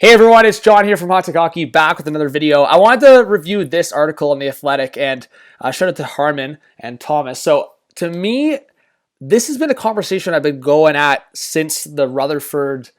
Hey everyone, it's John here from Hot Take Hockey, back with another video. I wanted to review this article on The Athletic, and shout out to Harmon and Thomas. So to me, this has been a conversation I've been going at since the Rutherford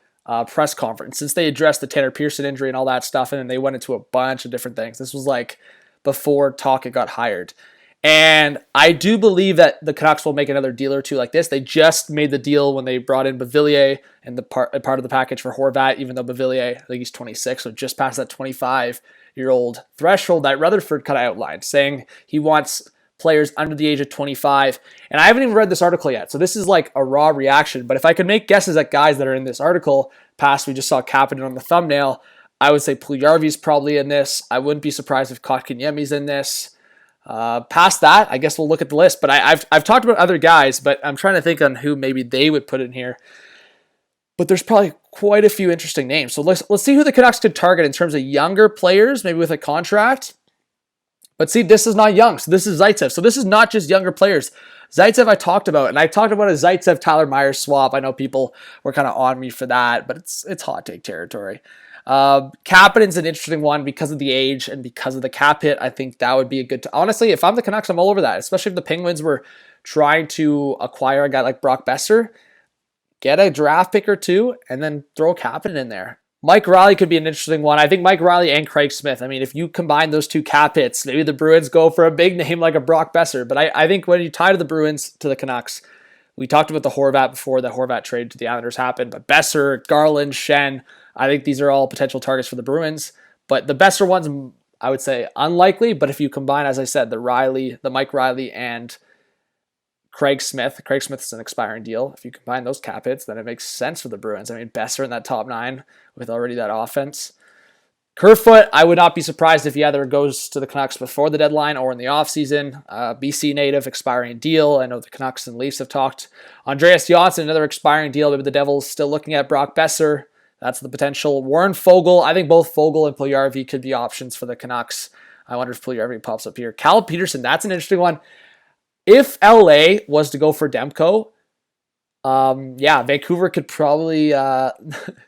press conference, since they addressed the Tanner Pearson injury and all that stuff, and then they went into a bunch of different things. This was like before Tocchet got hired. And I do believe that the Canucks will make another deal or two like this. They just made the deal when they brought in Beauvillier and the part of the package for Horvat, even though Beauvillier, I think he's 26, so just past that 25-year-old threshold that Rutherford kind of outlined, saying he wants players under the age of 25. And I haven't even read this article yet, so this is like a raw reaction. But if I could make guesses at guys that are in this article, past we just saw Kapanen on the thumbnail, I would say Puljujarvi's probably in this. I wouldn't be surprised if Kotkaniemi's in this. Past that, I guess we'll look at the list. But I've talked about other guys, but I'm trying to think on who maybe they would put in here. But there's probably quite a few interesting names. So let's see who the Canucks could target in terms of younger players, maybe with a contract. But see, this is not young. So this is Zaitsev. So this is not just younger players. Zaitsev I talked about, and I talked about a Zaitsev-Tyler Myers swap. I know people were kind of on me for that, but it's hot take territory. Kapanen's an interesting one because of the age and because of the cap hit. I think that would be a good... Honestly, if I'm the Canucks, I'm all over that, especially if the Penguins were trying to acquire a guy like Brock Besser. Get a draft pick or two and then throw Kapanen in there. Mike Riley could be an interesting one. I think Mike Riley and Craig Smith. I mean, if you combine those two cap hits, maybe the Bruins go for a big name like a Brock Besser. But I think when you tie to the Bruins, to the Canucks, we talked about the Horvat before the Horvat trade to the Islanders happened, but Besser, Garland, Schenn, I think these are all potential targets for the Bruins. But the Besser ones, I would say unlikely. But if you combine, as I said, the Mike Riley and Craig Smith's an expiring deal. If you combine those cap hits, then it makes sense for the Bruins. I mean, Besser in that top nine with already that offense. Kerfoot, I would not be surprised if he either goes to the Canucks before the deadline or in the offseason. BC native, expiring deal. I know the Canucks and Leafs have talked. Andreas Johnsson, another expiring deal. Maybe the Devils still looking at Brock Besser. That's the potential. Warren Foegele, I think both Foegele and Puljujarvi could be options for the Canucks. I wonder if Puljujarvi pops up here. Cal Peterson, that's an interesting one. If LA was to go for Demko, Vancouver could probably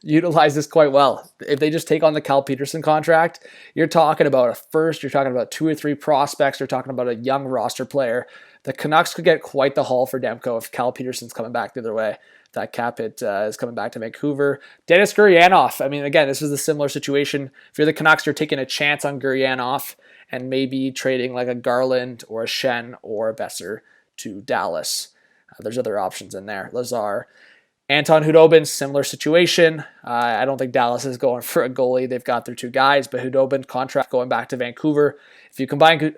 utilize this quite well. If they just take on the Cal Peterson contract, you're talking about a first, you're talking about 2 or 3 prospects, you're talking about a young roster player. The Canucks could get quite the haul for Demko if Cal Peterson's coming back the other way. That cap hit is coming back to Vancouver. Denis Gurianov, I mean, again, this is a similar situation. If you're the Canucks, you're taking a chance on Gurianov and maybe trading like a Garland or a Schenn or a Besser to Dallas. There's other options in there. Lazar. Anton Hudobin, similar situation. I don't think Dallas is going for a goalie. They've got their 2 guys, but Hudobin contract going back to Vancouver. If you combine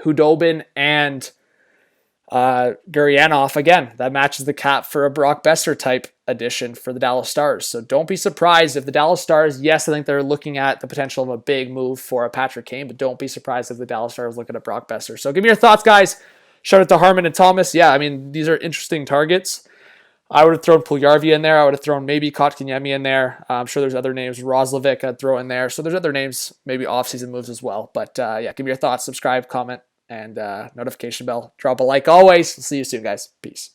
Hudobin and Gurianov, again, that matches the cap for a Brock Besser type addition for the Dallas Stars. So don't be surprised if the Dallas Stars, yes, I think they're looking at the potential of a big move for a Patrick Kane, but don't be surprised if the Dallas Stars look at a Brock Besser. So give me your thoughts, guys. Shout out to Harmon and Thomas. Yeah, I mean, these are interesting targets. I would have thrown Puljujarvi in there. I would have thrown maybe Kotkaniemi in there. I'm sure there's other names. Roslovic I'd throw in there. So there's other names, maybe off-season moves as well. But give me your thoughts. Subscribe, comment, and notification bell. Drop a like always. See you soon, guys. Peace.